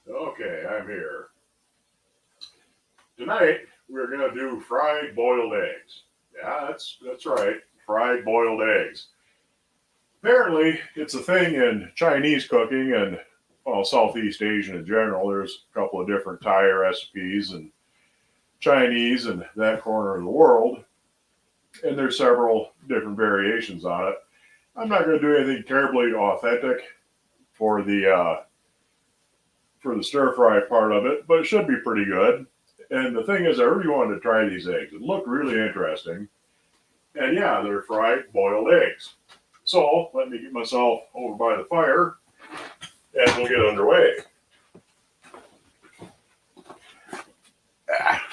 Okay, I'm here. Tonight we're gonna do fried boiled eggs. Yeah, that's right, fried boiled eggs. Apparently, it's a thing in Chinese cooking and well, Southeast Asian in general. There's a couple of different Thai recipes and Chinese and that corner of the world, and there's several different variations on it. I'm not going to do anything terribly authentic for the stir fry part of it, but it should be pretty good. And the thing is, I really wanted to try these eggs. It looked really interesting. And yeah, they're fried boiled eggs. So let me get myself over by the fire and we'll get underway. Ah,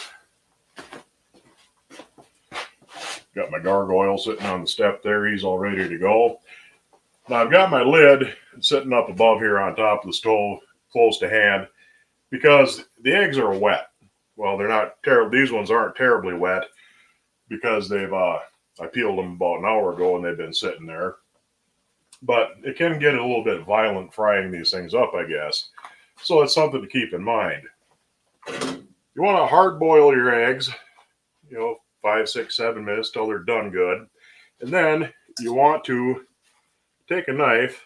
got my gargoyle sitting on the step there. He's all ready to go. Now I've got my lid sitting up above here on top of the stove, close to hand, because the eggs are wet. Well, they're not terrible. These ones aren't terribly wet because I peeled them about an hour ago and they've been sitting there. But it can get a little bit violent frying these things up, I guess. So it's something to keep in mind. You want to hard boil your eggs, 5, 6, 7 minutes till they're done good. And then you want to take a knife,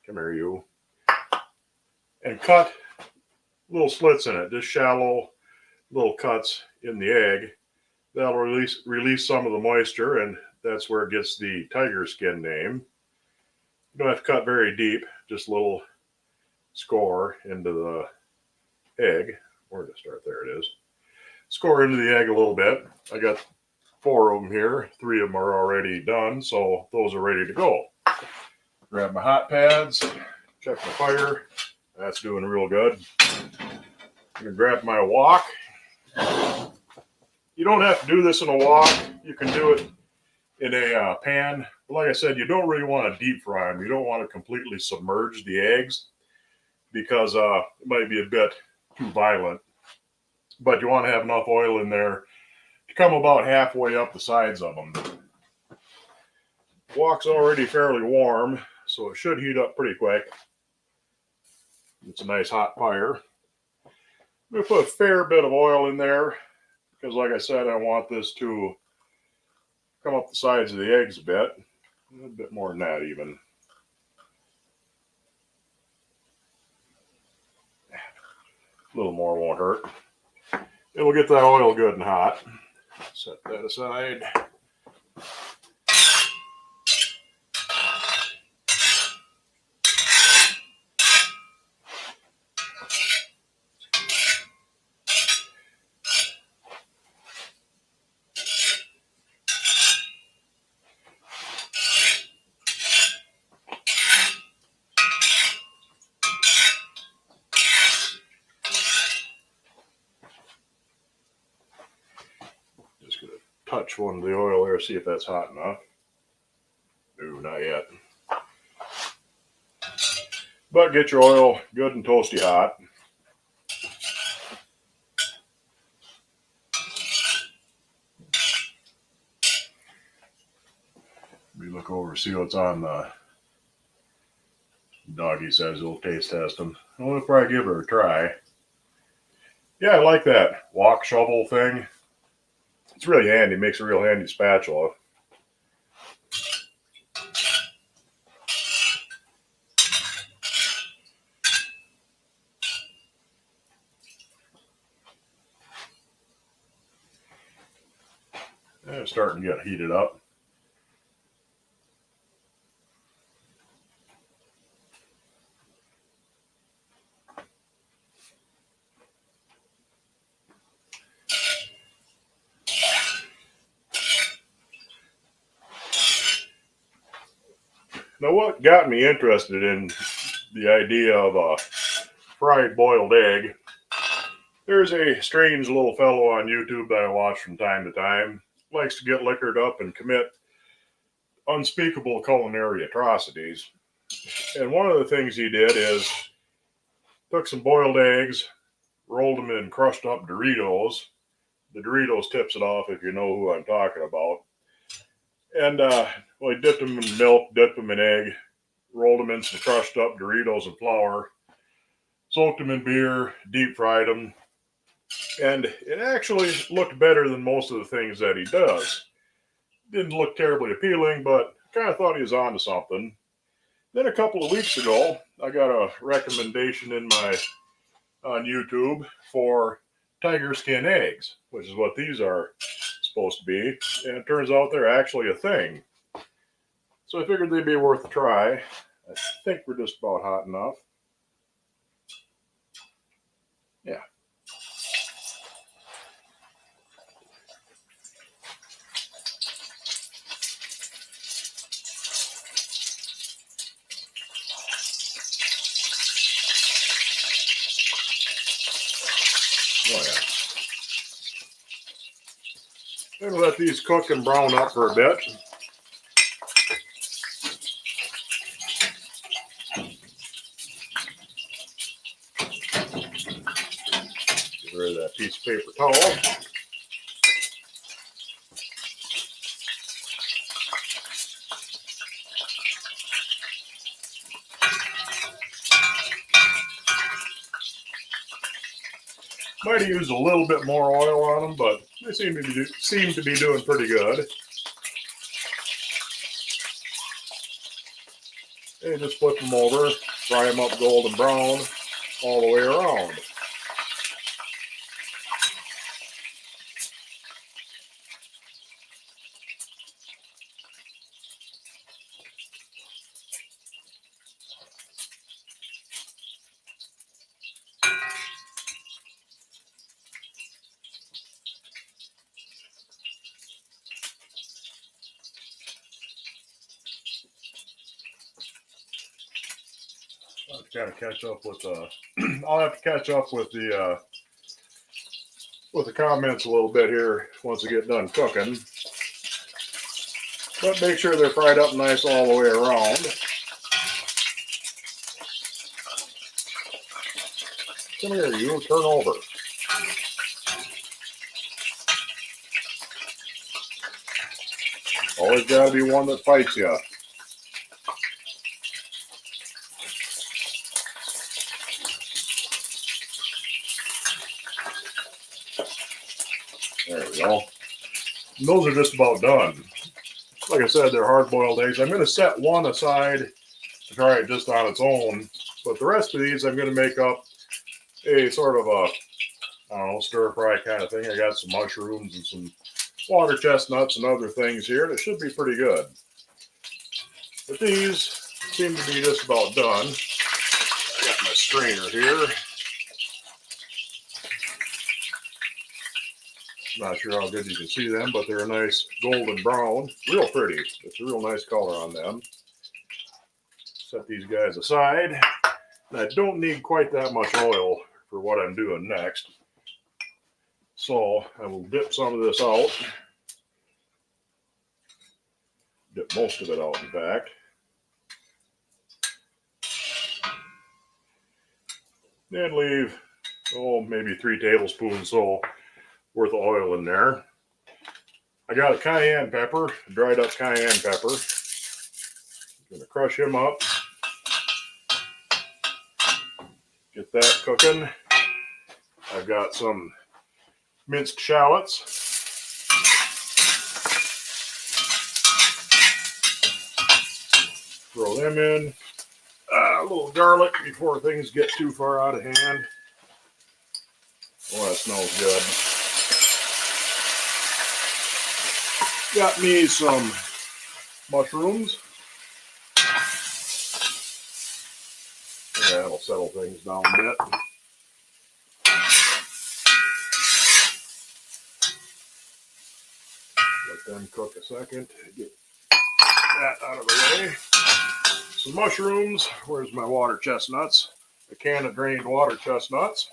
come here you, and cut little slits in it, just shallow little cuts in the egg. That'll release some of the moisture, and that's where it gets the tiger skin name. You don't have to cut very deep, just a little score into the egg. Where to start? There it is. Score into the egg a little bit. I got 4 of them here. 3 of them are already done, so those are ready to go. Grab my hot pads, check my fire. That's doing real good. I'm gonna grab my wok. You don't have to do this in a wok. You can do it in a pan. But like I said, you don't really want to deep fry them. You don't want to completely submerge the eggs because it might be a bit too violent. But you want to have enough oil in there to come about halfway up the sides of them. The wok's already fairly warm, so it should heat up pretty quick. It's a nice hot fire. I'm going to put a fair bit of oil in there because, like I said, I want this to come up the sides of the eggs a bit more than that even. A little more won't hurt. It will get that oil good and hot. Set that aside. Just going to touch one of the oil there, see if that's hot enough. No, not yet. But get your oil good and toasty hot. We look over, see what's on the doggy says he'll taste test them. I'll probably give her a try. Yeah, I like that wok shovel thing. It's really handy. It makes a real handy spatula. And it's starting to get heated up. Now, what got me interested in the idea of a fried boiled egg, there's a strange little fellow on YouTube that I watch from time to time. Likes to get liquored up and commit unspeakable culinary atrocities. And one of the things he did is took some boiled eggs, rolled them in crushed up Doritos. The Doritos tips it off if you know who I'm talking about. And well, he dipped them in milk, dipped them in egg, rolled them in some crushed up Doritos and flour, soaked them in beer, deep fried them, and it actually looked better than most of the things that he does. Didn't look terribly appealing, but kind of thought he was onto something. Then a couple of weeks ago, I got a recommendation in my on YouTube for tiger skin eggs, which is what these are supposed to be, and it turns out they're actually a thing. So I figured they'd be worth a try. I think we're just about hot enough. Yeah. Oh yeah. Then let these cook and brown up for a bit. Get rid of that piece of paper towel. Might have used a little bit more oil on them, but they seem to be doing pretty good. And just flip them over, fry them up golden brown all the way around. I've got to catch up with I'll have to catch up with the comments a little bit here once I get done cooking. But make sure they're fried up nice all the way around. Come here, you. Turn over. Always got to be one that fights you. There we go. And those are just about done. Like I said, they're hard-boiled eggs. I'm going to set one aside to try it just on its own. But the rest of these, I'm going to make up a sort of a, I don't know, stir-fry kind of thing. I got some mushrooms and some water chestnuts and other things here that should be pretty good. But these seem to be just about done. I got my strainer here. Not sure how good you can see them, but they're a nice golden brown. Real pretty. It's a real nice color on them. Set these guys aside. And I don't need quite that much oil for what I'm doing next. So I will dip some of this out. Dip most of it out, in fact. And leave, maybe 3 tablespoons so worth of oil in there. I got a cayenne pepper, a dried up cayenne pepper. I'm gonna crush him up. Get that cooking. I've got some minced shallots. Throw them in. A little garlic before things get too far out of hand. Oh, that smells good. Got me some mushrooms. Yeah, that'll settle things down a bit. Let them cook a second. Get that out of the way. Some mushrooms. Where's my water chestnuts? A can of drained water chestnuts.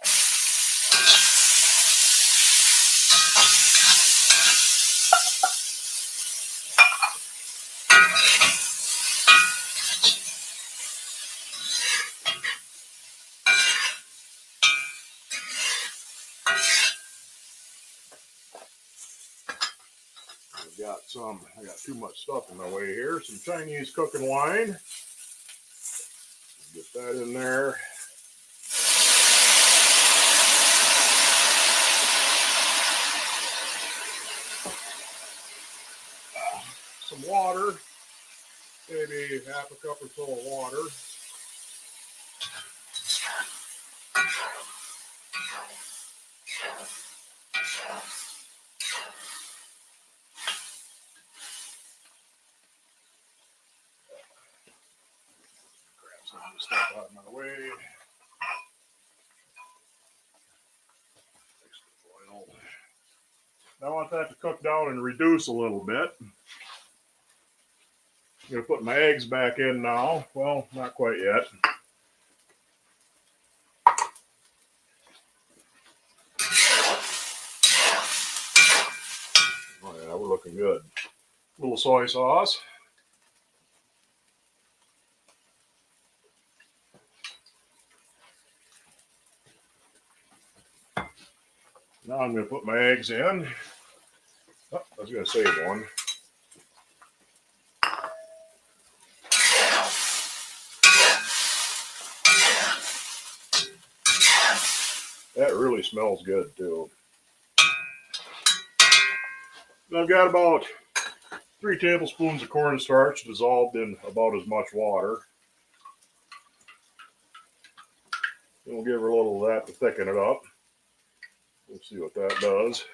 I got too much stuff in my way here. Some Chinese cooking wine. Get that in there. cup or so of water. Grab some of the stuff out of my way. Mix the oil. I want that to cook down and reduce a little bit. I'm going to put my eggs back in now. Well, not quite yet. Oh yeah, we're looking good. A little soy sauce. Now I'm going to put my eggs in. Oh, I was going to save one. That really smells good too. I've got about 3 tablespoons of cornstarch dissolved in about as much water. We'll give her a little of that to thicken it up. We'll see what that does.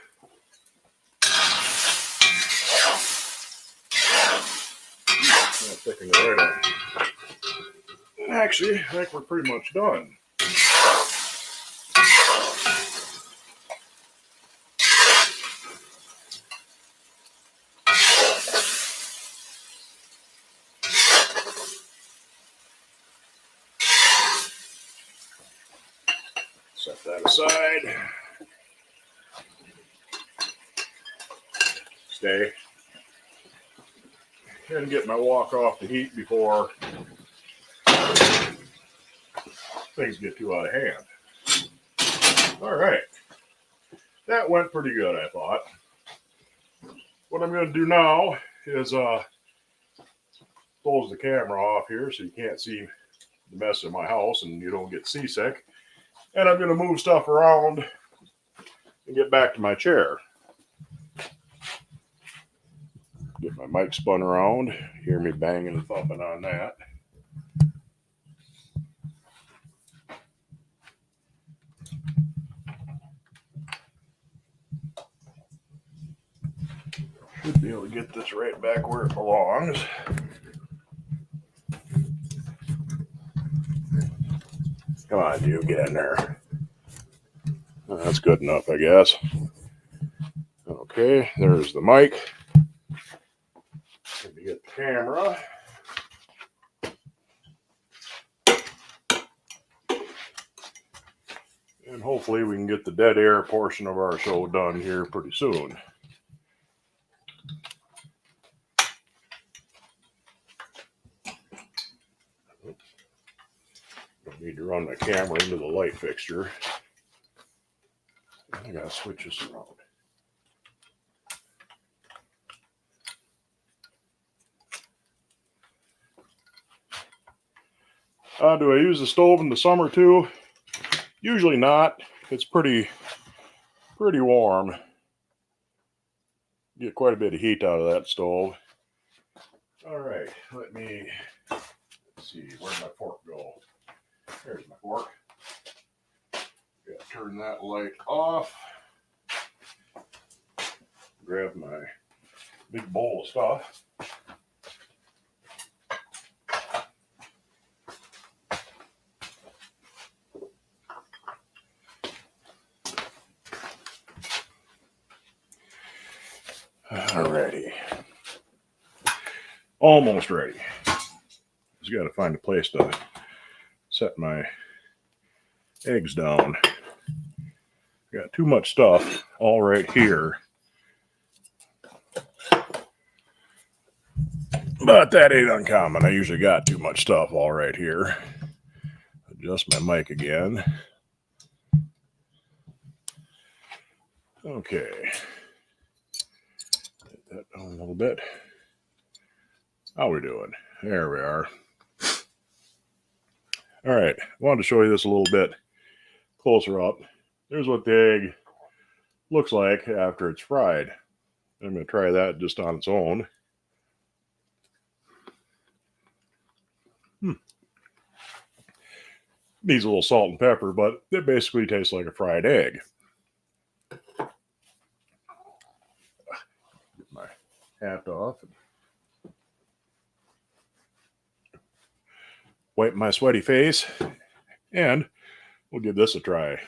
I'll thicken it right up. Actually, I think we're pretty much done. Set that aside. Stay. And get my wok off the heat before things get too out of hand. All right. That went pretty good, I thought. What I'm going to do now is close the camera off here so you can't see the mess in my house and you don't get seasick. And I'm going to move stuff around and get back to my chair. Get my mic spun around. Hear me banging and thumping on that. Should be able to get this right back where it belongs. Come on, you get in there. That's good enough, I guess. Okay, there's the mic. Let me get the camera. And hopefully we can get the dead air portion of our show done here pretty soon. Don't need to run my camera into the light fixture. I gotta switch this around. Do I use the stove in the summer too? Usually not. It's pretty warm. Get quite a bit of heat out of that stove. All right, let's see, where'd my fork go? There's my fork. Gotta turn that light off. Grab my big bowl of stuff. Alrighty. Almost ready. Just got to find a place to set my eggs down. Got too much stuff all right here. But that ain't uncommon. I usually got too much stuff all right here. Adjust my mic again. Okay. Get that down a little bit. How we doing? There we are. All right. I wanted to show you this a little bit closer up. Here's what the egg looks like after it's fried. I'm going to try that just on its own. Needs a little salt and pepper, but it basically tastes like a fried egg. Get my hat off. Wipe my sweaty face, and we'll give this a try.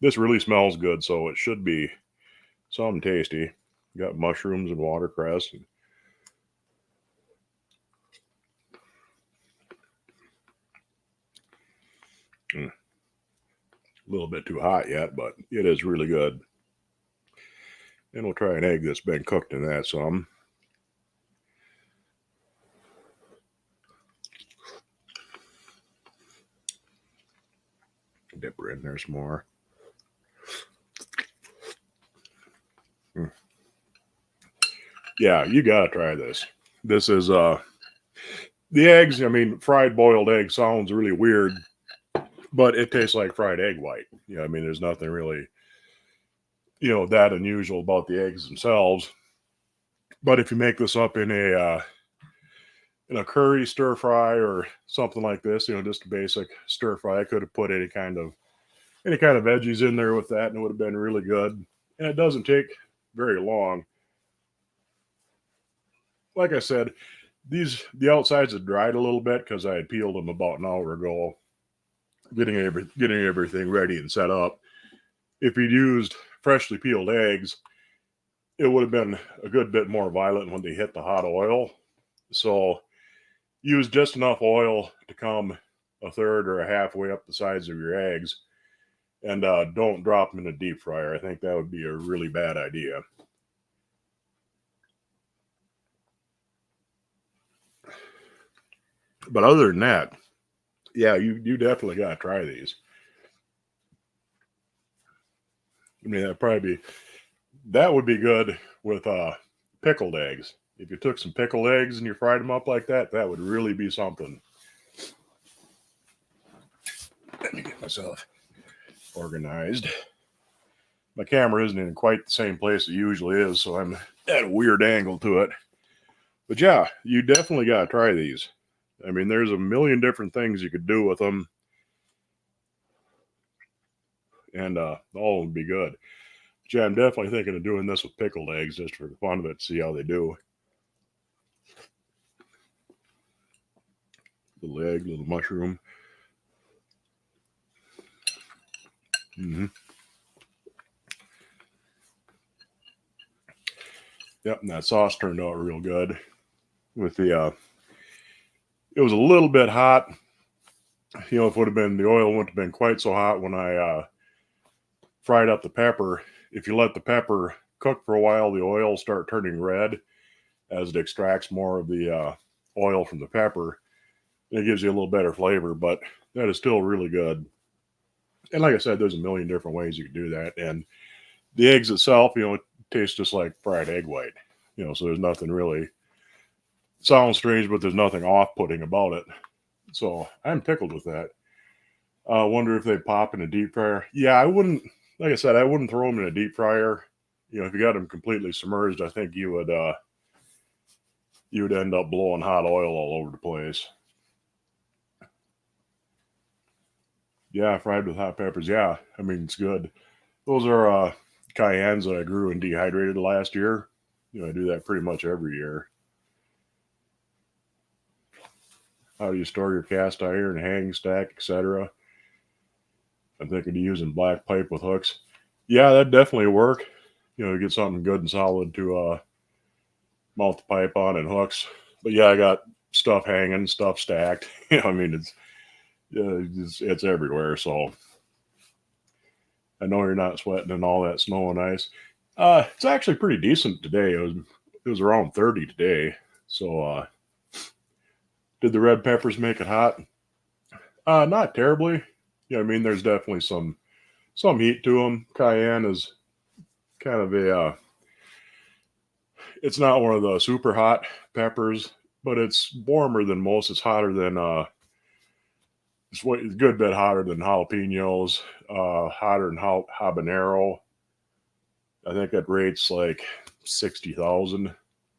This really smells good, so it should be something tasty. Got mushrooms and watercress. A little bit too hot yet, but it is really good. And we'll try an egg that's been cooked in that some. Dip her in there some more. Yeah, you gotta try this. This is the eggs. I mean, fried boiled egg sounds really weird, but it tastes like fried egg white. I mean, there's nothing really, that unusual about the eggs themselves. But if you make this up in a curry stir fry or something like this, just a basic stir fry, I could have put any kind of veggies in there with that, and it would have been really good. And it doesn't take very long. Like I said, the outsides had dried a little bit because I had peeled them about an hour ago, getting everything ready and set up. If you'd used freshly peeled eggs, it would have been a good bit more violent when they hit the hot oil. So use just enough oil to come a third or a halfway up the sides of your eggs, and don't drop them in a deep fryer. I think that would be a really bad idea. But other than that, yeah, you definitely got to try these. I mean, that would be good with pickled eggs. If you took some pickled eggs and you fried them up like that, that would really be something. Let me get myself organized. My camera isn't in quite the same place it usually is, so I'm at a weird angle to it. But yeah, you definitely got to try these. I mean, there's a million different things you could do with them, and all would be good. But yeah, I'm definitely thinking of doing this with pickled eggs just for the fun of it, to see how they do. Little egg, little mushroom. Mm-hmm. Yep, and that sauce turned out real good. With the, it was a little bit hot. If it would have been, the oil wouldn't have been quite so hot when I fried up the pepper. If you let the pepper cook for a while, the oil will start turning red as it extracts more of the oil from the pepper. And it gives you a little better flavor, but that is still really good. And like I said, there's a million different ways you can do that. And the eggs itself, it tastes just like fried egg white. So there's nothing really, sounds strange, but there's nothing off-putting about it. So I'm tickled with that. I wonder if they pop in a deep fryer. Yeah, I wouldn't, like I said, I wouldn't throw them in a deep fryer. If you got them completely submerged, I think you would end up blowing hot oil all over the place. Yeah, fried with hot peppers. Yeah, I mean, it's good. Those are cayennes that I grew and dehydrated last year. I do that pretty much every year. How do you store your cast iron, hang stack, etc.? I'm thinking of using black pipe with hooks. Yeah, that definitely work. Get something good and solid to mount the pipe on and hooks. But yeah, I got stuff hanging, stuff stacked. I mean, it's everywhere. So I know you're not sweating in all that snow and ice. It's actually pretty decent today. It was around 30 today. So did the red peppers make it hot? Not terribly. I mean, there's definitely some heat to them. Cayenne is kind of a it's not one of the super hot peppers, but it's warmer than most. It's hotter than it's a good bit hotter than jalapenos, hotter than habanero. I think it rates like 60,000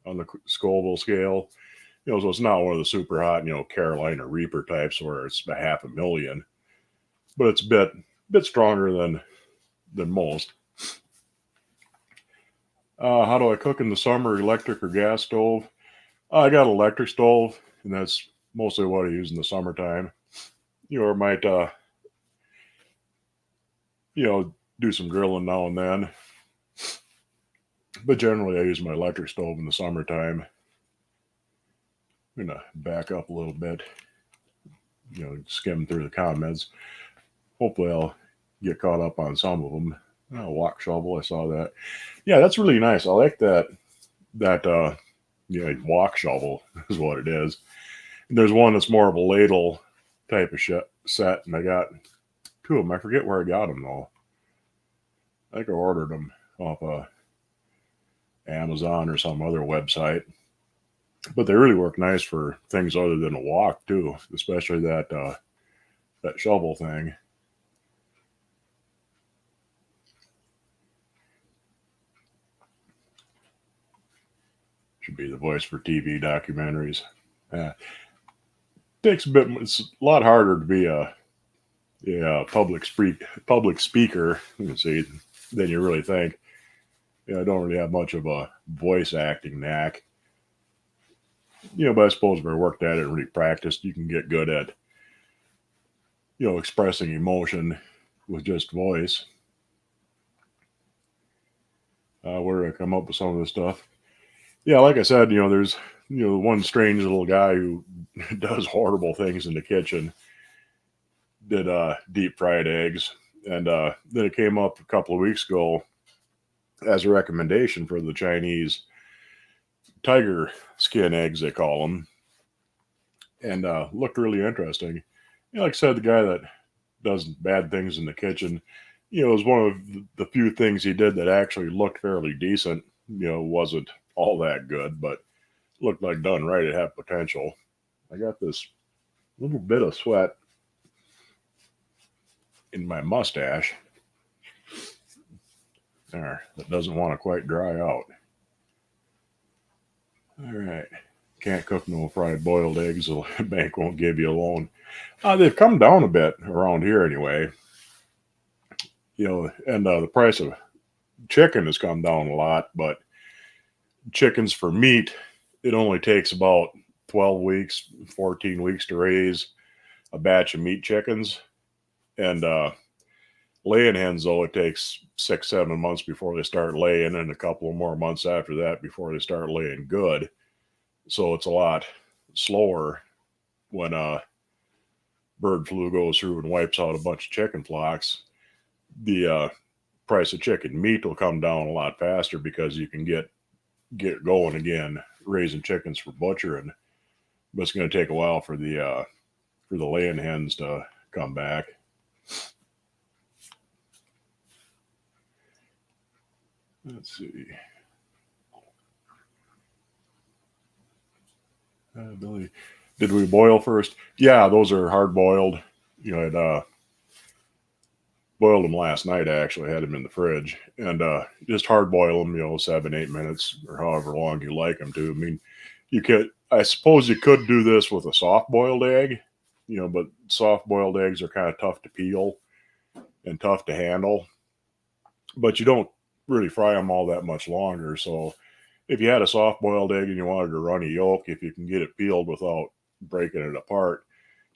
on the Scoville scale. So it's not one of the super hot, Carolina Reaper types where it's a 500,000, but it's a bit stronger than most. How do I cook in the summer? Electric or gas stove? I got an electric stove, and that's mostly what I use in the summertime. Or might do some grilling now and then. But generally, I use my electric stove in the summertime. I'm gonna back up a little bit, skim through the comments. Hopefully, I'll get caught up on some of them. Oh, wok shovel, I saw that. Yeah, that's really nice. I like that. Wok shovel is what it is. And there's one that's more of a ladle type of set, and I got two of them. I forget where I got them though. I think I ordered them off Amazon or some other website. But they really work nice for things other than a wok too, especially that shovel thing. Should be the voice for TV documentaries. Takes a bit. It's a lot harder to be a public speaker. You can see than you really think. I don't really have much of a voice acting knack. But I suppose if I worked at it and really practiced, you can get good at expressing emotion with just voice. Where did I come up with some of this stuff? Yeah, like I said, there's one strange little guy who does horrible things in the kitchen. Did deep fried eggs, and then it came up a couple of weeks ago as a recommendation for the Chinese tiger skin eggs, they call them, and looked really interesting. Like I said, the guy that does bad things in the kitchen, was one of the few things he did that actually looked fairly decent. Wasn't all that good, but looked like done right. It had potential. I got this little bit of sweat in my mustache there that doesn't want to quite dry out. All right. Can't cook no fried boiled eggs. The bank won't give you a loan. They've come down a bit around here anyway. And the price of chicken has come down a lot, but chickens for meat, it only takes about 12 weeks, 14 weeks to raise a batch of meat chickens. And laying hens, though, it takes 6-7 months before they start laying, and a couple of more months after that before they start laying good. So it's a lot slower when bird flu goes through and wipes out a bunch of chicken flocks. The price of chicken meat will come down a lot faster because you can get going again raising chickens for butchering. But it's going to take a while for the laying hens to come back. Let's see. Billy, did we boil first? Yeah, those are hard boiled. I'd boiled them last night. I actually had them in the fridge, and just hard boil them. 7-8 minutes or however long you like them to. I mean, I suppose you could do this with a soft boiled egg, but soft boiled eggs are kind of tough to peel and tough to handle. But you don't really fry them all that much longer. So if you had a soft boiled egg and you wanted to run a yolk, if you can get it peeled without breaking it apart,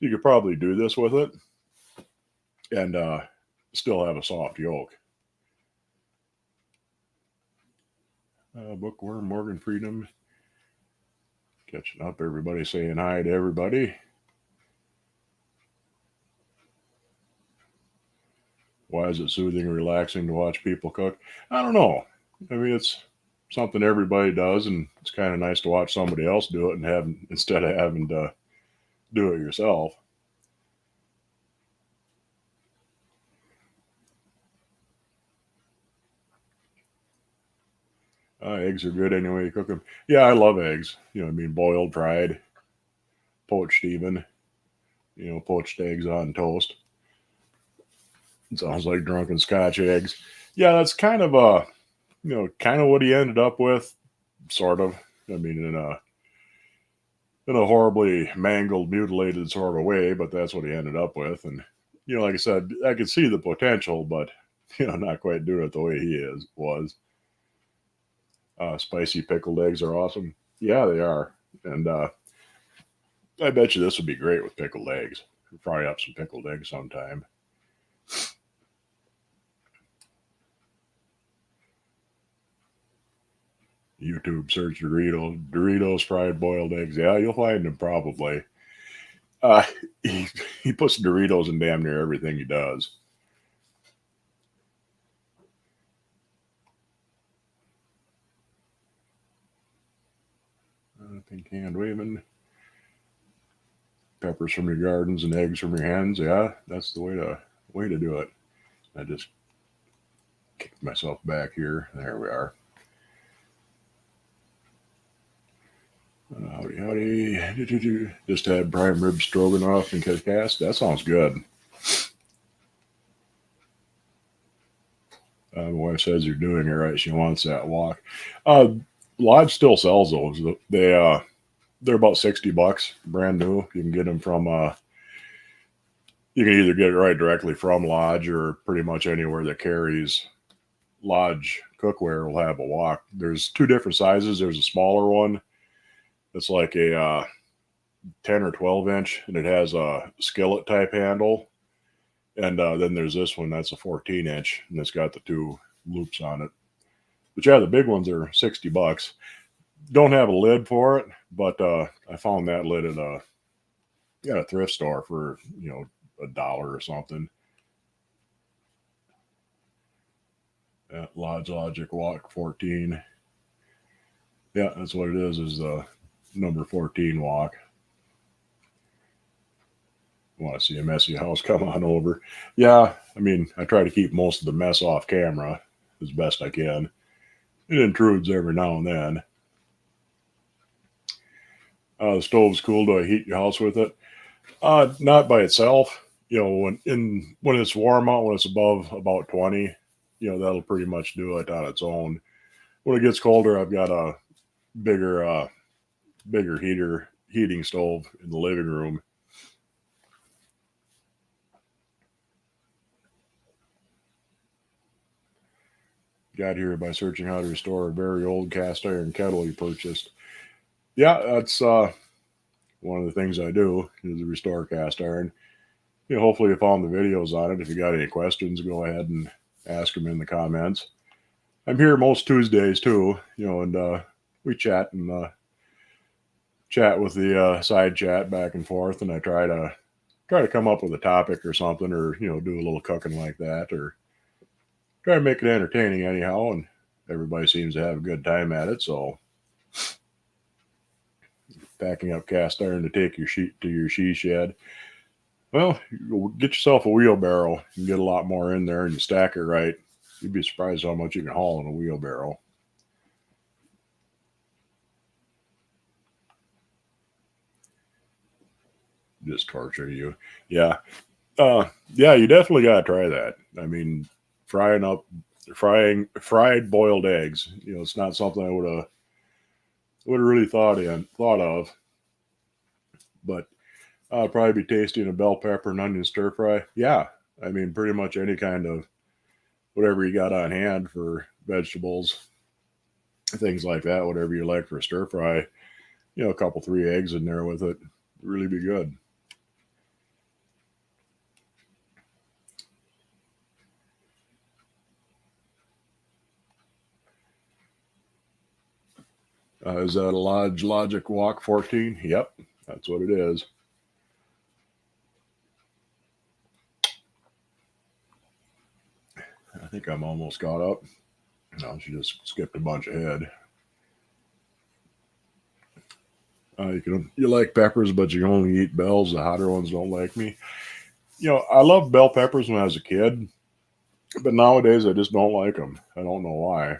you could probably do this with it and still have a soft yolk. Bookworm, Morgan Freedom, catching up, everybody, saying hi to everybody. Why is it soothing and relaxing to watch people cook? I don't know. I mean, it's something everybody does, and it's kind of nice to watch somebody else do it instead of having to do it yourself. Eggs are good anyway you cook them. Yeah, I love eggs. Boiled, fried, poached even. Poached eggs on toast. It sounds like drunken Scotch eggs. Yeah, that's kind of kind of what he ended up with, sort of. I mean, in a horribly mangled, mutilated sort of way, but that's what he ended up with. And like I said, I could see the potential, but not quite doing it the way he was. Spicy pickled eggs are awesome. Yeah, they are, and I bet you this would be great with pickled eggs. Fry up some pickled eggs sometime. YouTube search Doritos fried boiled eggs. Yeah, you'll find them probably. Uh, he, he puts Doritos in damn near everything he does. Pink hand waving. Peppers from your gardens and eggs from your hens. Yeah, that's the way to do it. I just kicked myself back here. There we are. Howdy, howdy. Just had prime rib stroganoff and cast. That sounds good. My wife says you're doing it right. She wants that walk. Lodge still sells those. They're about $60, brand new. You can get them from. You can either get it right directly from Lodge or pretty much anywhere that carries Lodge cookware will have a wok. There's two different sizes. There's a smaller one that's like a 10 or 12 inch, and it has a skillet type handle. And then there's this one that's a 14 inch, and it's got the two loops on it. But yeah, the big ones are $60. Don't have a lid for it, but I found that lid at a thrift store for $1 or something. Lodge Logic Walk 14. Yeah, that's what it is the number 14 walk. Want to see a messy house? Come on over. Yeah, I mean, I try to keep most of the mess off camera as best I can. It intrudes every now and then. The stove's cool. Do I heat your house with it? Not by itself. When it's warm out, when it's above about 20, that'll pretty much do it on its own. When it gets colder, I've got a bigger heating stove in the living room. Got here by searching how to restore a very old cast iron kettle he purchased. Yeah, that's one of the things I do is restore cast iron. Hopefully you found the videos on it. If you got any questions, go ahead and ask them in the comments. I'm here most Tuesdays too, and we chat and chat with the side chat back and forth, and I try to come up with a topic or something, or do a little cooking like that, or try to make it entertaining anyhow. And everybody seems to have a good time at it. So packing up cast iron to take your sheet to your she shed. Well, get yourself a wheelbarrow and get a lot more in there, and you stack it right. You'd be surprised how much you can haul in a wheelbarrow. Just torture you. Yeah. Yeah, you definitely got to try that. I mean, fried boiled eggs. It's not something I would have really thought of, but probably be tasty in a bell pepper and onion stir fry. Yeah, I mean, pretty much any kind of whatever you got on hand for vegetables, things like that. Whatever you like for a stir fry. A couple 3 eggs in there with it, really be good. Is that a Lodge Logic Walk 14? Yep, that's what it is. I think I'm almost caught up. No, she just skipped a bunch ahead. You like peppers, but you only eat bells. The hotter ones don't like me. I loved bell peppers when I was a kid, but nowadays I just don't like them. I don't know why.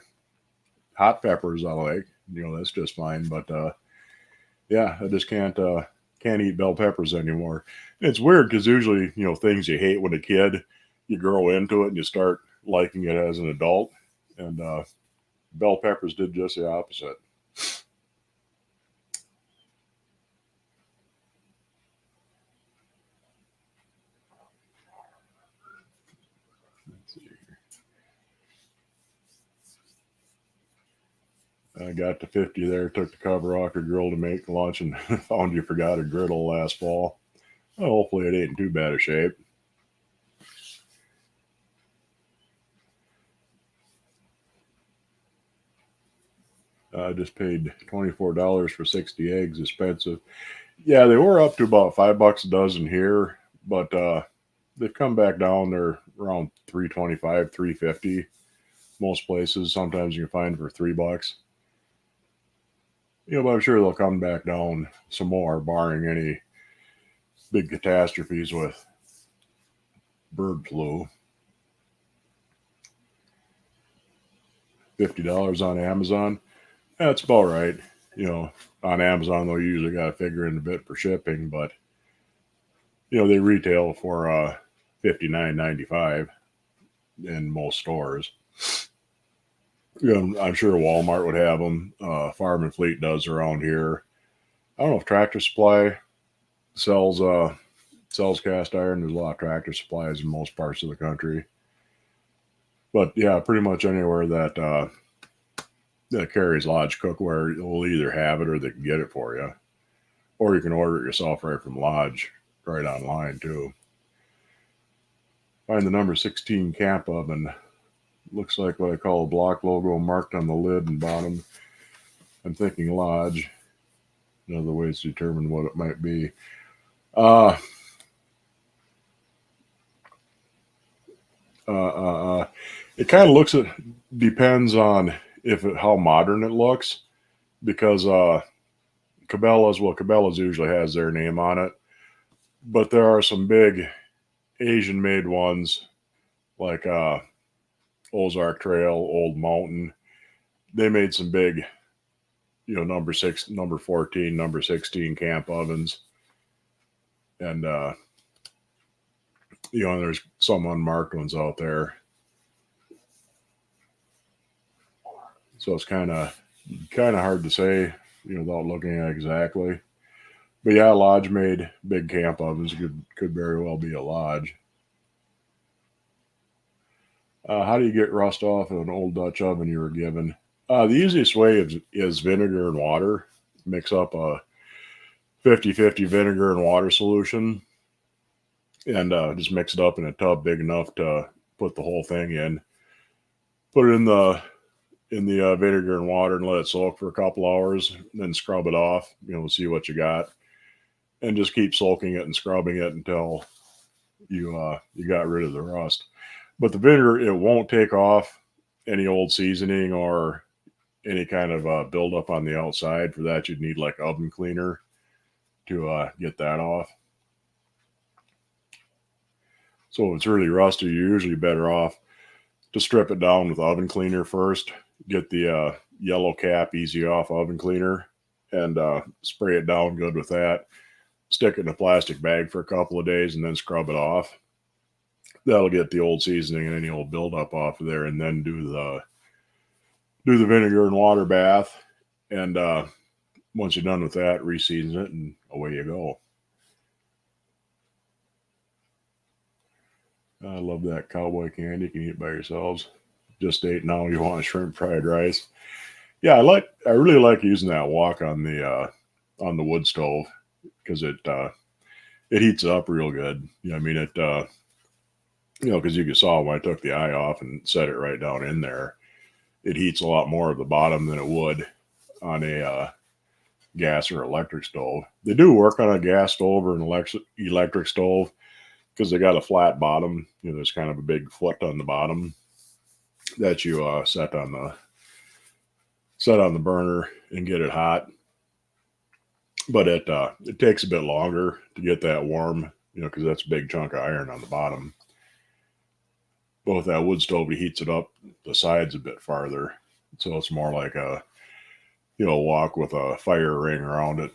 Hot peppers I like. That's just fine. But yeah, I just can't eat bell peppers anymore. It's weird because usually things you hate when a kid, you grow into it and you start liking it as an adult. And bell peppers did just the opposite. got to 50 there, took the cover off your grill to make lunch, and found you forgot a griddle last fall. Well, hopefully it ain't in too bad a shape. I just paid $24 for 60 eggs. Expensive. Yeah, they were up to about $5 a dozen here, but they've come back down. They're around 325, 350. Most places, sometimes you can find for $3. But I'm sure they'll come back down some more, barring any big catastrophes with bird flu. $50 on Amazon. That's about right. On Amazon they'll usually got to figure in a bit for shipping, but they retail for $59.95 in most stores. I'm sure Walmart would have them. Farm and Fleet does around here. I don't know if Tractor Supply sells cast iron. There's a lot of Tractor Supplies in most parts of the country, but yeah, pretty much anywhere that carries Lodge cookware will either have it or they can get it for you, or you can order it yourself right from Lodge, right online too. Find the number 16 camp oven. Looks like what I call a block logo marked on the lid and bottom. I'm thinking Lodge. Other ways to determine what it might be. It kind of depends on how modern it looks, because Cabela's usually has their name on it, but there are some big Asian made ones like Ozark Trail, Old Mountain. They made some big, number 6, number 14, number 16 camp ovens, and there's some unmarked ones out there. So it's kind of hard to say, without looking at exactly. But yeah, Lodge made big camp ovens. Could very well be a Lodge. How do you get rust off of an old Dutch oven you were given? The easiest way is vinegar and water. Mix up a 50-50 vinegar and water solution, and just mix it up in a tub big enough to put the whole thing in. Put it in the vinegar and water and let it soak for a couple hours. Then scrub it off. See what you got, and just keep soaking it and scrubbing it until you got rid of the rust. But the vinegar, it won't take off any old seasoning or any kind of buildup on the outside. For that, you'd need like oven cleaner to get that off. So if it's really rusty, you're usually better off to strip it down with oven cleaner first. Get the yellow cap easy off oven cleaner and spray it down good with that. Stick it in a plastic bag for a couple of days and then scrub it off. That'll get the old seasoning and any old buildup off of there, and then do the vinegar and water bath. And once you're done with that, re-season it, and away you go. I love that cowboy candy. You can eat it by yourselves. Just ate now. You want shrimp fried rice? Yeah, I really like using that wok on the wood stove, because it heats it up real good. Because you saw when I took the eye off and set it right down in there, it heats a lot more of the bottom than it would on a gas or electric stove. They do work on a gas stove or an electric stove because they got a flat bottom. There's kind of a big foot on the bottom that you set on the burner and get it hot. But it takes a bit longer to get that warm, because that's a big chunk of iron on the bottom. But with that wood stove, it heats it up the sides a bit farther, so it's more like a wok with a fire ring around it.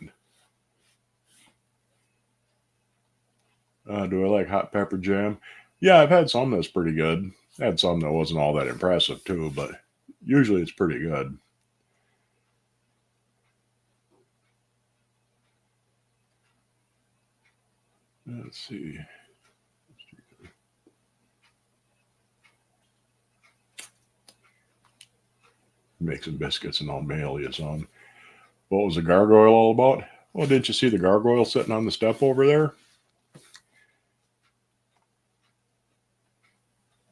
Do I like hot pepper jam? Yeah, I've had some that's pretty good. I had some that wasn't all that impressive too, but usually it's pretty good. Let's see. Make some biscuits and I'll mail you some. What was the gargoyle all about? Well, didn't you see the gargoyle sitting on the step over there?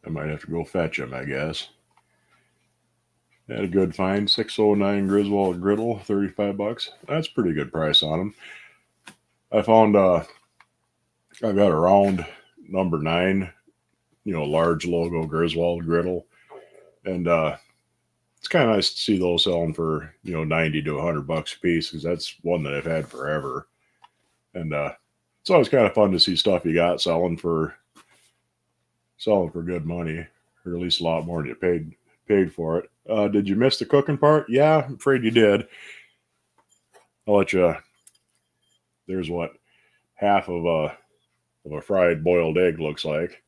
I might have to go fetch him, I guess. Had a good find, 609 Griswold griddle, $35. That's a pretty good price on them. I found I've got a round number 9, large logo Griswold griddle, and it's kind of nice to see those selling for 90 to $100 a piece, because that's one that I've had forever, and it's always kind of fun to see stuff you got selling for good money, or at least a lot more than you paid for it. Did you miss the cooking part? Yeah, I'm afraid you did. I'll let you. There's what half of a fried boiled egg looks like,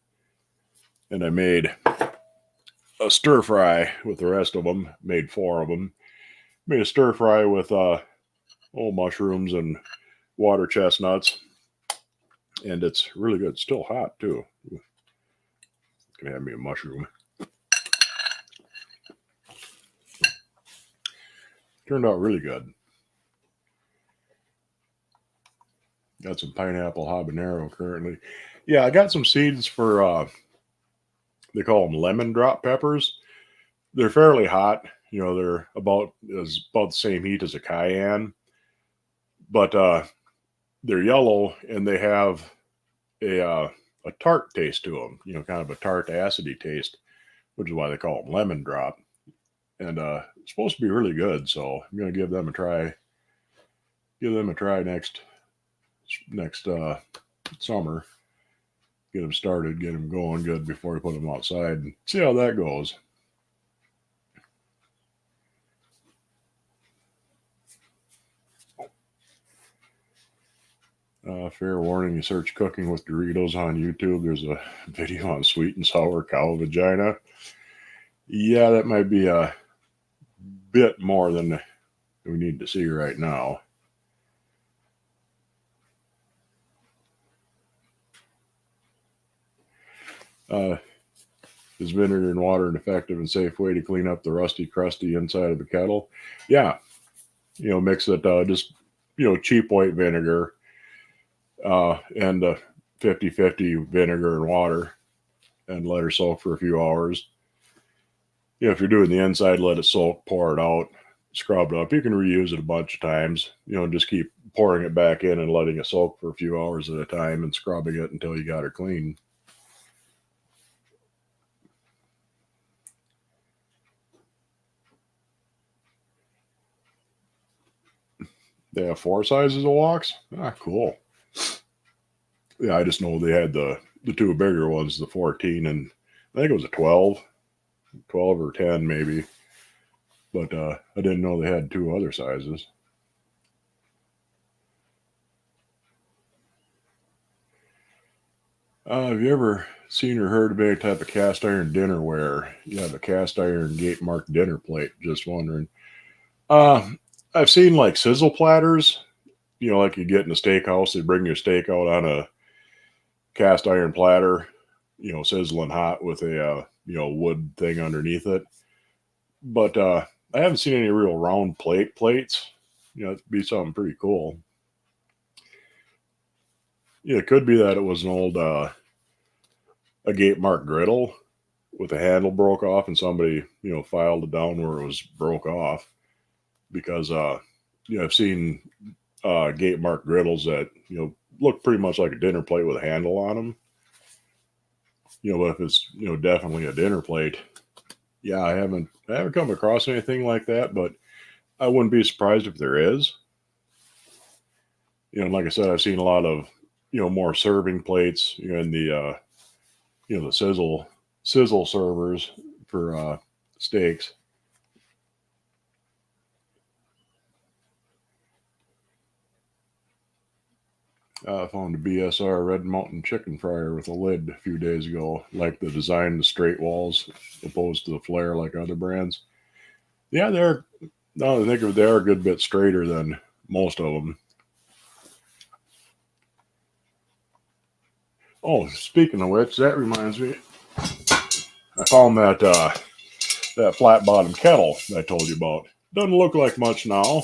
and I made a stir fry with the rest of them. Made 4 of them. Made a stir fry with mushrooms and water chestnuts, and it's really good. It's still hot too. Gonna have me a mushroom. Turned out really good. Got some pineapple habanero currently. Yeah, I got some seeds for they call them lemon drop peppers. They're fairly hot. They're about the same heat as a cayenne, but they're yellow and they have a tart taste to them. Kind of a tart, acidy taste, which is why they call them lemon drop. And it's supposed to be really good, so I'm gonna give them a try. Give them a try next summer. Get them started, get them going good before we put them outside, and see how that goes. Fair warning, you search cooking with Doritos on YouTube, there's a video on sweet and sour cow vagina. Yeah, that might be a bit more than we need to see right now. Is vinegar and water an effective and safe way to clean up the rusty, crusty inside of the kettle? Yeah. Mix it, just, cheap white vinegar and 50-50 vinegar and water, and let her soak for a few hours. If you're doing the inside, let it soak, pour it out, scrub it up. You can reuse it a bunch of times, just keep pouring it back in and letting it soak for a few hours at a time and scrubbing it until you got her clean. They have 4 sizes of woks. Ah, cool. Yeah, I just know they had the 2 bigger ones, the 14, and I think it was a 12 or 10 maybe. But I didn't know they had 2 other sizes. Have you ever seen or heard of any type of cast iron dinnerware? You have a cast iron gate marked dinner plate. Just wondering. I've seen like sizzle platters, like you get in a steakhouse, they bring your steak out on a cast iron platter, sizzling hot with a, wood thing underneath it. But I haven't seen any real round plates. It'd be something pretty cool. It could be that it was an old, a gate marked griddle with the handle broke off and somebody, filed it down where it was broke off. Because I've seen gate marked griddles that look pretty much like a dinner plate with a handle on them. But if it's definitely a dinner plate, yeah, I haven't come across anything like that, but I wouldn't be surprised if there is. Like I said, I've seen a lot of more serving plates, in the the sizzle servers for steaks. I found a BSR Red Mountain chicken fryer with a lid a few days ago. Like the design, the straight walls, opposed to the flare like other brands. Yeah, they're, now that I think of it, they are a good bit straighter than most of them. Oh, speaking of which, that reminds me, I found that that flat bottom kettle I told you about. Doesn't look like much now,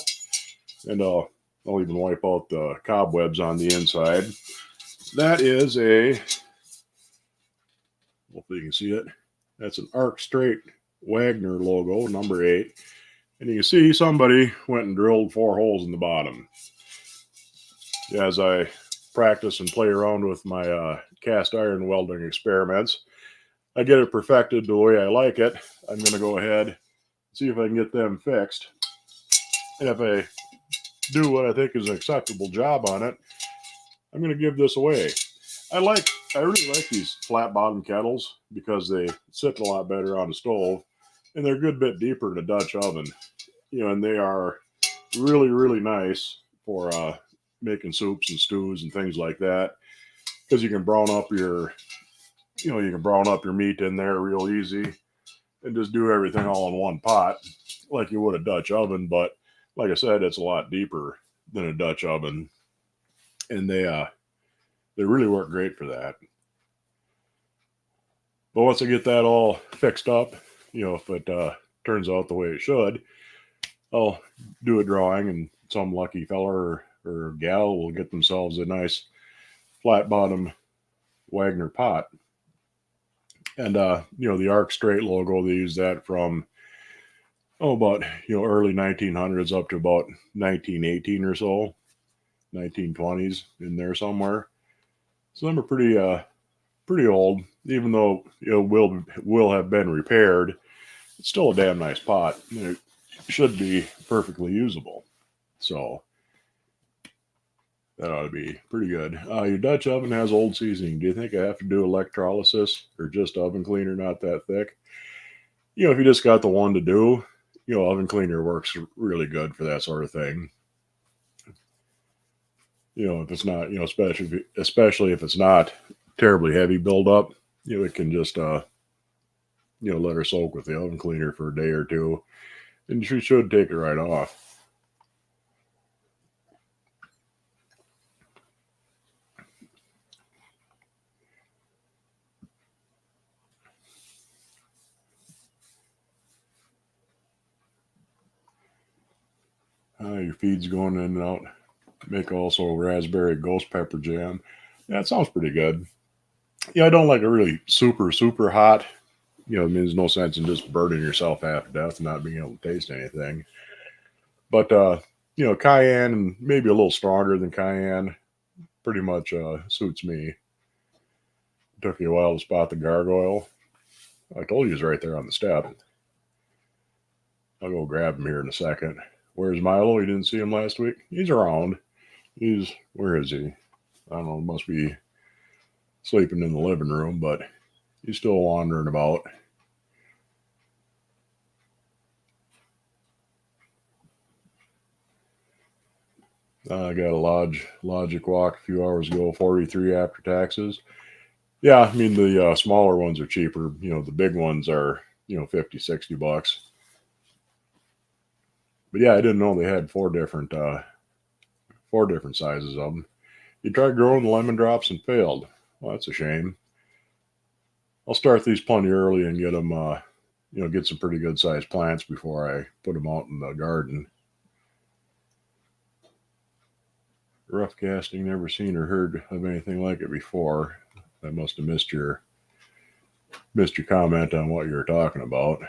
and I'll even wipe out the cobwebs on the inside. That is a, hopefully you can see it. That's an Arc Straight Wagner logo, number 8. And you can see somebody went and drilled 4 holes in the bottom. As I practice and play around with my cast iron welding experiments, I get it perfected the way I like it. I'm going to go ahead and see if I can get them fixed. And if I do what I think is an acceptable job on it, I'm going to give this away. I really like these flat bottom kettles because they sit a lot better on the stove, and they're a good bit deeper in a Dutch oven. And they are really, really nice for making soups and stews and things like that, because you can brown up your meat in there real easy and just do everything all in one pot like you would a Dutch oven. But like I said, it's a lot deeper than a Dutch oven, and they really work great for that. But once I get that all fixed up, if it turns out the way it should, I'll do a drawing, and some lucky fella or gal will get themselves a nice flat bottom Wagner pot. And the Arc Straight logo, they use that from about early 1900s up to about 1918 or so, 1920s in there somewhere. So them are pretty old, even though it will have been repaired. It's still a damn nice pot. It should be perfectly usable. So that ought to be pretty good. Your Dutch oven has old seasoning. Do you think I have to do electrolysis or just oven cleaner, not that thick? If you just got the one to do, oven cleaner works really good for that sort of thing. If it's not, especially if it's not terribly heavy buildup, it can just, let her soak with the oven cleaner for a day or two, and you should take it right off. Your feed's going in and out. Make also raspberry ghost pepper jam. Yeah, it sounds pretty good. I don't like it really super, super hot. It means no sense in just burning yourself half to death and not being able to taste anything. But, cayenne, and maybe a little stronger than cayenne, pretty much suits me. It took you a while to spot the gargoyle. I told you he was right there on the step. I'll go grab him here in a second. Where's Milo? You didn't see him last week? He's around. Where is he? I don't know, must be sleeping in the living room, but he's still wandering about. I got a Logic walk a few hours ago, 43 after taxes. Yeah, I mean, the smaller ones are cheaper. The big ones are, 50, 60 bucks. But yeah, I didn't know they had 4 different sizes of them. You tried growing the lemon drops and failed. Well, that's a shame. I'll start these plenty early and get them, get some pretty good sized plants before I put them out in the garden. Rough casting, never seen or heard of anything like it before. I must have missed your comment on what you were talking about.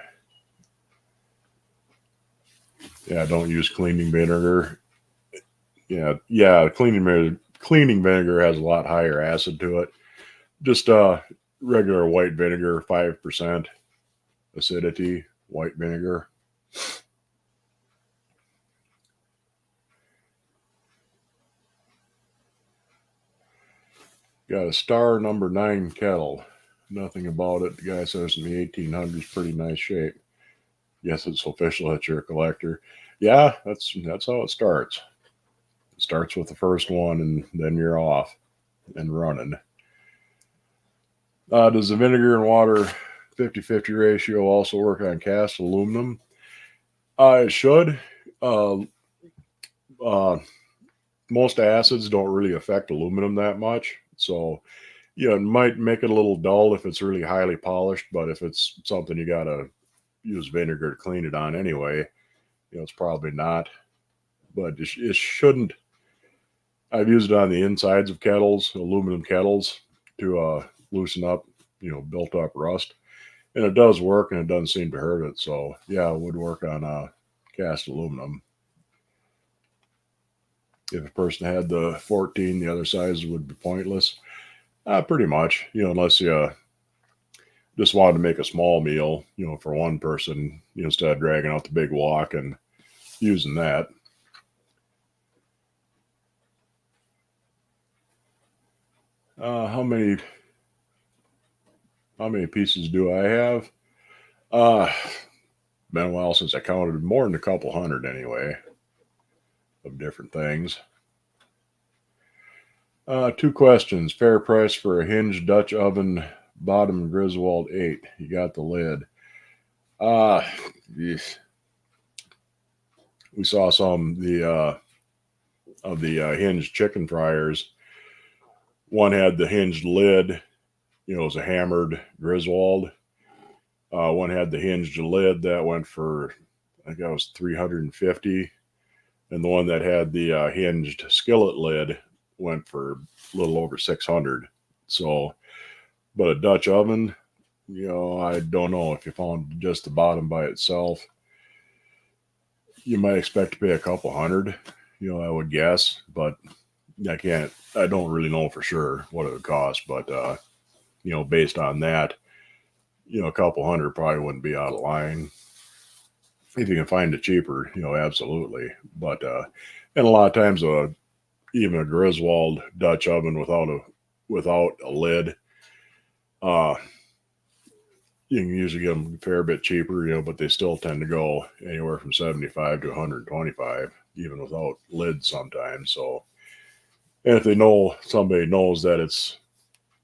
Yeah, don't use cleaning vinegar. Yeah, cleaning vinegar has a lot higher acid to it. Just regular white vinegar, 5% acidity, white vinegar. Got a star number 9 kettle. Nothing about it. The guy says in the 1800s, pretty nice shape. Yes, it's official that you're a collector. Yeah, that's how it starts. It starts with the first one, and then you're off and running. Does the vinegar and water 50-50 ratio also work on cast aluminum? It should. Most acids don't really affect aluminum that much. So, it might make it a little dull if it's really highly polished, but if it's something you got to use vinegar to clean it on anyway. It's probably not, but it shouldn't. I've used it on the insides of kettles, aluminum kettles, to loosen up, built up rust, and it does work, and it doesn't seem to hurt it. So yeah, it would work on cast aluminum. If a person had the 14, the other sizes would be pointless. Pretty much, unless you just wanted to make a small meal, for one person, instead of dragging out the big wok and using that. How many pieces do I have? Been a while since I counted. More than a couple hundred anyway, of different things. 2 questions. Fair price for a hinged Dutch oven, bottom Griswold 8. You got the lid. Yes. We saw some of the hinged chicken fryers. One had the hinged lid. It was a hammered Griswold. One had the hinged lid that went for, I think that was $350, and the one that had the hinged skillet lid went for a little over $600. So, but a Dutch oven, I don't know. If you found just the bottom by itself, you might expect to pay a couple hundred. I would guess, but I don't really know for sure what it would cost. But based on that, a couple hundred probably wouldn't be out of line. If you can find it cheaper, absolutely. But and a lot of times, even a Griswold Dutch oven without a lid, you can usually get them a fair bit cheaper, but they still tend to go anywhere from 75 to 125, even without lids sometimes. So, and if somebody knows that it's,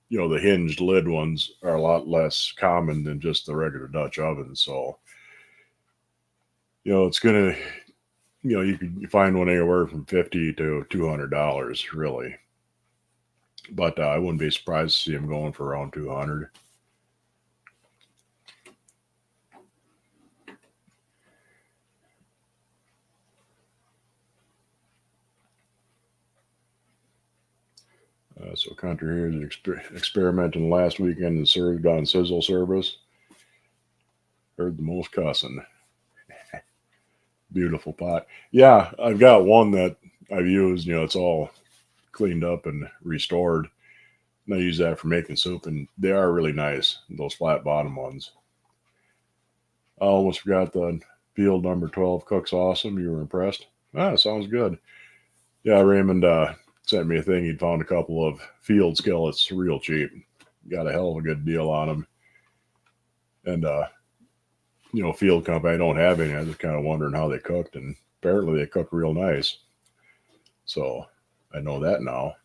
the hinged lid ones are a lot less common than just the regular Dutch oven. So, it's going to, you can find one anywhere from $50 to $200, really. But I wouldn't be surprised to see them going for around 200. So country here is experimenting last weekend and served on sizzle service. Heard the most cussing. Beautiful pot. Yeah, I've got one that I've used. It's all cleaned up and restored. And I use that for making soup, and they are really nice. Those flat bottom ones. I almost forgot the field number 12 cooks awesome. You were impressed? Sounds good. Yeah, Raymond sent me a thing. He'd found a couple of field skillets real cheap. Got a hell of a good deal on them. And field company, I don't have any. I was just kind of wondering how they cooked, and apparently they cook real nice. So I know that now.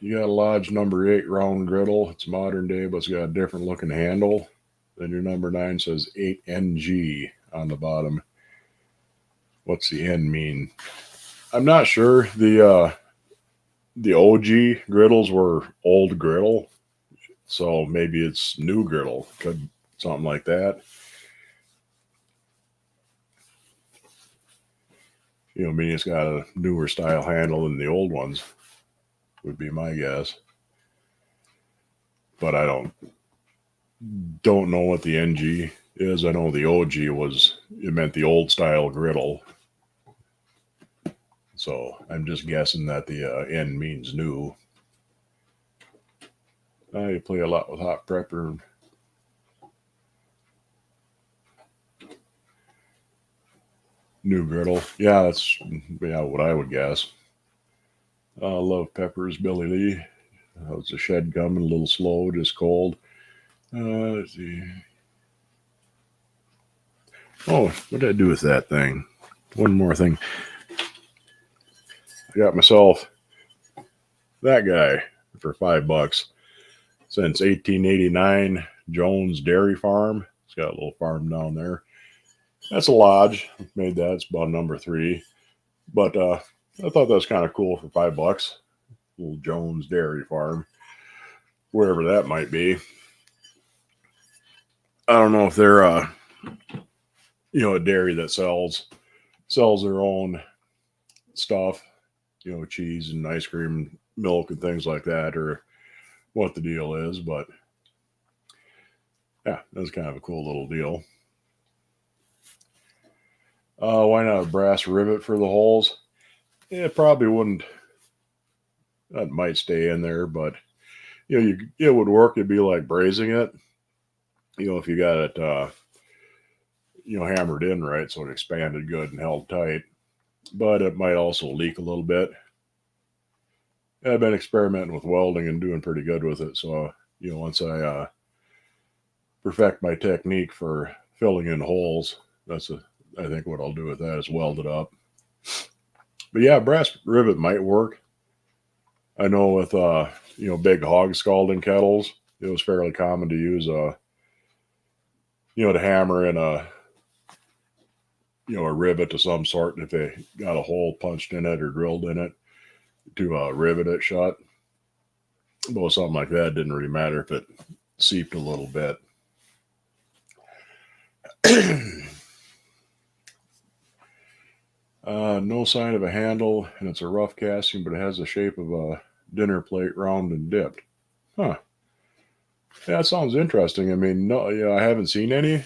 You got a Lodge number 8 round griddle. It's modern day, but it's got a different looking handle. Then your number 9 says 8NG on the bottom. What's the N mean? I'm not sure. The OG griddles were old griddle, so maybe it's new griddle. Could something like that. Meaning it's got a newer style handle than the old ones, would be my guess. But I don't know what the NG is. I know the OG it meant the old style griddle. So I'm just guessing that the N means new. You play a lot with hot prepper. New griddle. Yeah, that's what I would guess. Love peppers, Billy Lee. How's the shed coming? A little slow, just cold. Let's see. Oh, what did I do with that thing? One more thing. I got myself that guy for $5 since 1889. Jones Dairy Farm. It's got a little farm down there. That's a Lodge. Made that. It's about number 3. But I thought that was kind of cool for $5. little Jones Dairy Farm, wherever that might be. I don't know if they're a dairy that sells their own stuff, cheese and ice cream, milk and things like that, or what the deal is. But yeah, that's kind of a cool little deal. Why not a brass rivet for the holes? It probably wouldn't. That might stay in there, but it would work. It'd be like brazing it. If you got it, hammered in right, so it expanded good and held tight. But it might also leak a little bit. I've been experimenting with welding and doing pretty good with it. So once I perfect my technique for filling in holes, I think what I'll do with that is weld it up. But yeah, brass rivet might work. I know with big hog scalding kettles, it was fairly common to use to hammer in a rivet of some sort if they got a hole punched in it or drilled in it to rivet it shut. But with something like that, it didn't really matter if it seeped a little bit. No sign of a handle, and it's a rough casting, but it has the shape of a dinner plate, round and dipped. Huh. Yeah, that sounds interesting. I mean, no, I haven't seen any,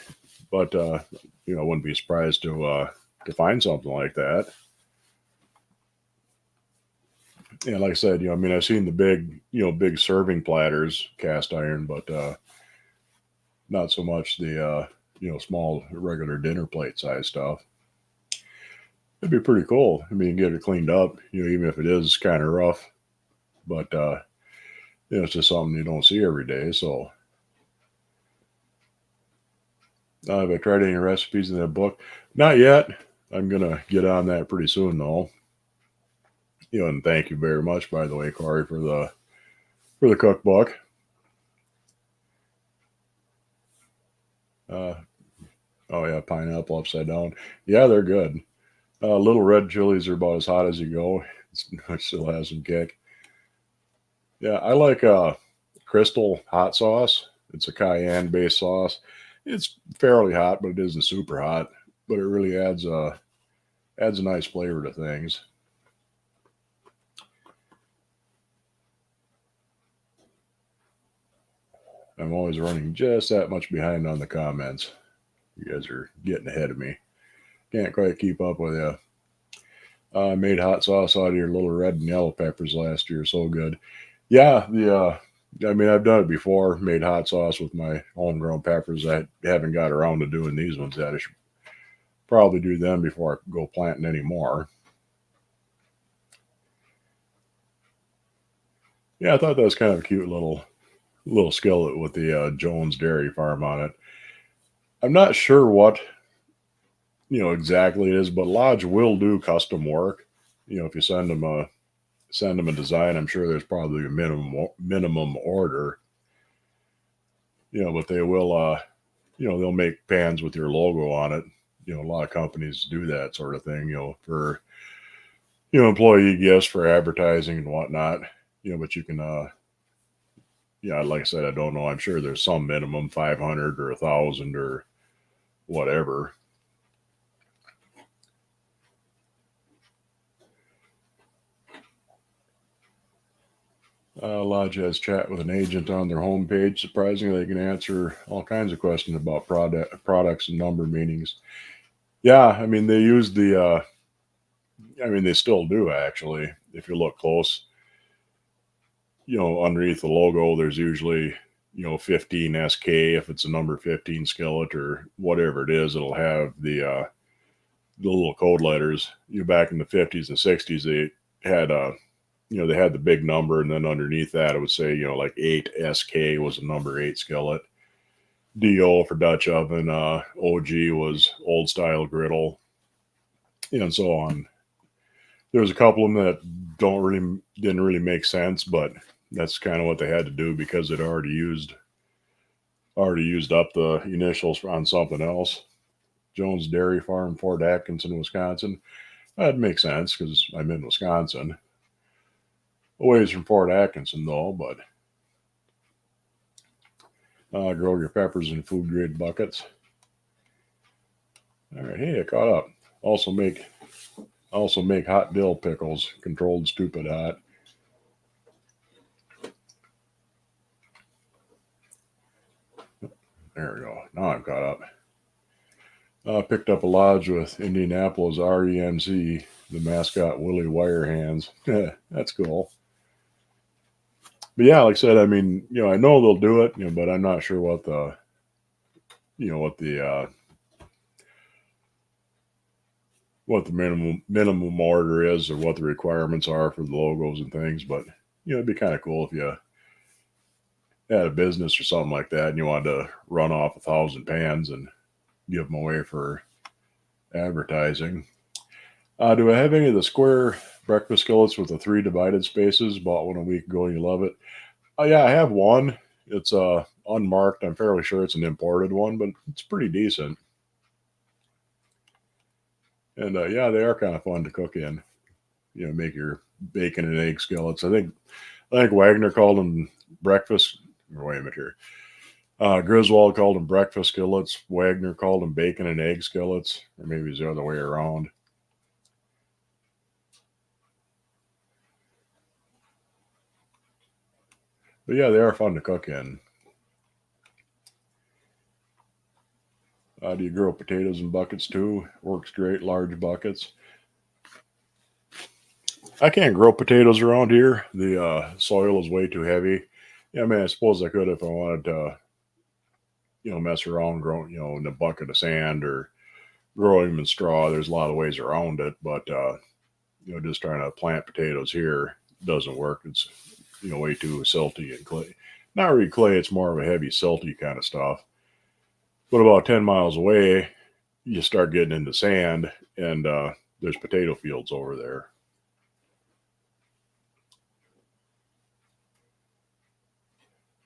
but I wouldn't be surprised to find something like that. Yeah, like I said, I've seen the big serving platters, cast iron, but not so much the small regular dinner plate size stuff. It'd be pretty cool. I mean, get it cleaned up, even if it is kind of rough, but it's just something you don't see every day. So, have I tried any recipes in that book? Not yet. I'm gonna get on that pretty soon, though. And thank you very much, by the way, Corey, for the cookbook. Oh yeah, pineapple upside down. Yeah, they're good. Little red chilies are about as hot as you go. It still has some kick. Yeah, I like Crystal hot sauce. It's a cayenne based sauce. It's fairly hot, but it isn't super hot. But it really adds a nice flavor to things. I'm always running just that much behind on the comments. You guys are getting ahead of me. Can't quite keep up with you. I made hot sauce out of your little red and yellow peppers last year. So good. Yeah, I've done it before. Made hot sauce with my homegrown peppers. I haven't got around to doing these ones yet. I should probably do them before I go planting any more. Yeah, I thought that was kind of a cute little skillet with the Jones Dairy Farm on it. I'm not sure what exactly it is, but Lodge will do custom work. If you send them a design, I'm sure there's probably a minimum order. But they will they'll make pans with your logo on it. A lot of companies do that sort of thing. For employee gifts for advertising and whatnot. But you can like I said, I don't know. I'm sure there's some minimum 500 or 1,000 or whatever. Lodge has chat with an agent on their homepage. Surprisingly, they can answer all kinds of questions about products and number meanings. Yeah, I mean they use the. They still do actually. If you look close, underneath the logo, there's usually 15 SK if it's a number 15 skillet or whatever it is. It'll have the little code letters. Back in the 50s and 60s, they had they had the big number, and then underneath that it would say like 8 SK was a number 8 skillet. DO for Dutch oven. OG was old style griddle, and so on. There's a couple of them that didn't really make sense, but that's kind of what they had to do because it already used up the initials on something else. Jones Dairy Farm, Fort Atkinson, Wisconsin. That makes sense because I'm in Wisconsin. a ways from Fort Atkinson though, but grow your peppers in food grade buckets. All right, hey, I caught up. Also make hot dill pickles, controlled stupid hot. There we go. Now I'm caught up. Picked up a lodge with Indianapolis REMC, the mascot Willie Wirehands. That's cool. But yeah, like I said, I mean, I know they'll do it, but I'm not sure what the, what the minimum order is or what the requirements are for the logos and things. But it'd be kind of cool if you had a business or something like that and you wanted to run off 1,000 pans and give them away for advertising. Do I have any of the square breakfast skillets with the 3 divided spaces? Bought one a week ago and you love it. Oh yeah, I have one. It's unmarked. I'm fairly sure it's an imported one, but it's pretty decent. And yeah, they are kind of fun to cook in. Make your bacon and egg skillets. I think Wagner called them breakfast. Or wait a minute here. Griswold called them breakfast skillets. Wagner called them bacon and egg skillets, or maybe it's the other way around. But yeah, they are fun to cook in. Do you grow potatoes in buckets too? Works great, large buckets. I can't grow potatoes around here. The soil is way too heavy. Yeah, I mean, I suppose I could if I wanted to, mess around growing, in a bucket of sand or growing them in straw. There's a lot of ways around it, but just trying to plant potatoes here doesn't work. It's way too silty and clay. Not really clay. It's more of a heavy silty kind of stuff. But about 10 miles away, you start getting into sand, and there's potato fields over there.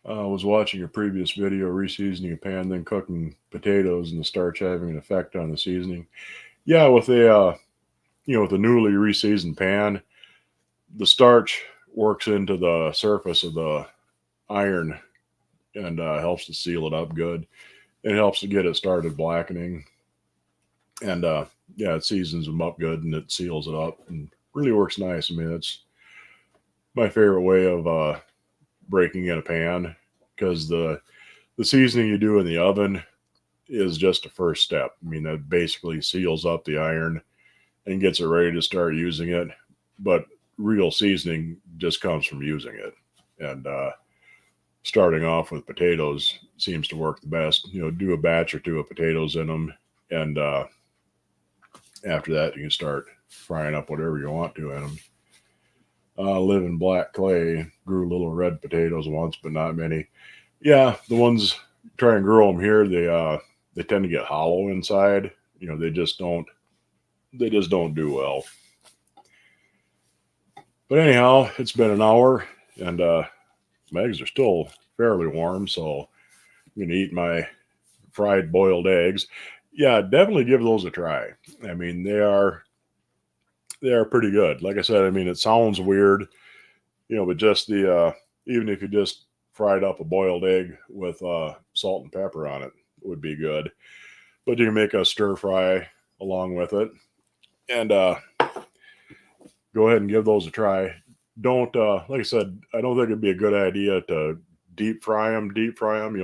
I was watching a previous video reseasoning a pan, then cooking potatoes, and the starch having an effect on the seasoning. Yeah, with a with a newly reseasoned pan, the starch works into the surface of the iron and helps to seal it up good. It helps to get it started blackening, and yeah, it seasons them up good and it seals it up and really works nice. I mean, it's my favorite way of breaking in a pan, because the seasoning you do in the oven is just a first step. I mean, that basically seals up the iron and gets it ready to start using it. But real seasoning just comes from using it. And starting off with potatoes seems to work the best. Do a batch or two of potatoes in them. And after that, you can start frying up whatever you want to in them. Live in black clay, grew little red potatoes once, but not many. Yeah, the ones try and grow them here, they tend to get hollow inside. They just don't do well. But anyhow, it's been an hour, and my eggs are still fairly warm, so I'm gonna eat my fried boiled eggs. Yeah, definitely give those a try. I mean, they are pretty good. Like I said, I mean, it sounds weird, but just the even if you just fried up a boiled egg with salt and pepper on it would be good. But you can make a stir fry along with it, and go ahead and give those a try. Don't like I said, I don't think it'd be a good idea to deep fry them,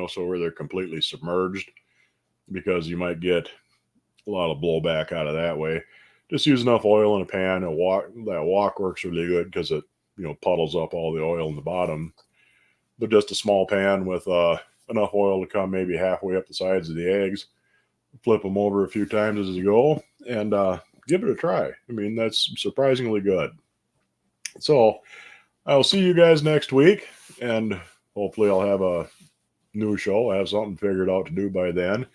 so where they're completely submerged, because you might get a lot of blowback out of that way. Just use enough oil in a pan. That wok works really good because it puddles up all the oil in the bottom. But just a small pan with enough oil to come maybe halfway up the sides of the eggs. Flip them over a few times as you go, and give it a try. I mean, that's surprisingly good. So I'll see you guys next week, and hopefully I'll have a new show. I have something figured out to do by then.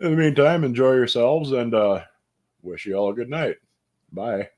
In the meantime, enjoy yourselves, and wish you all a good night. Bye.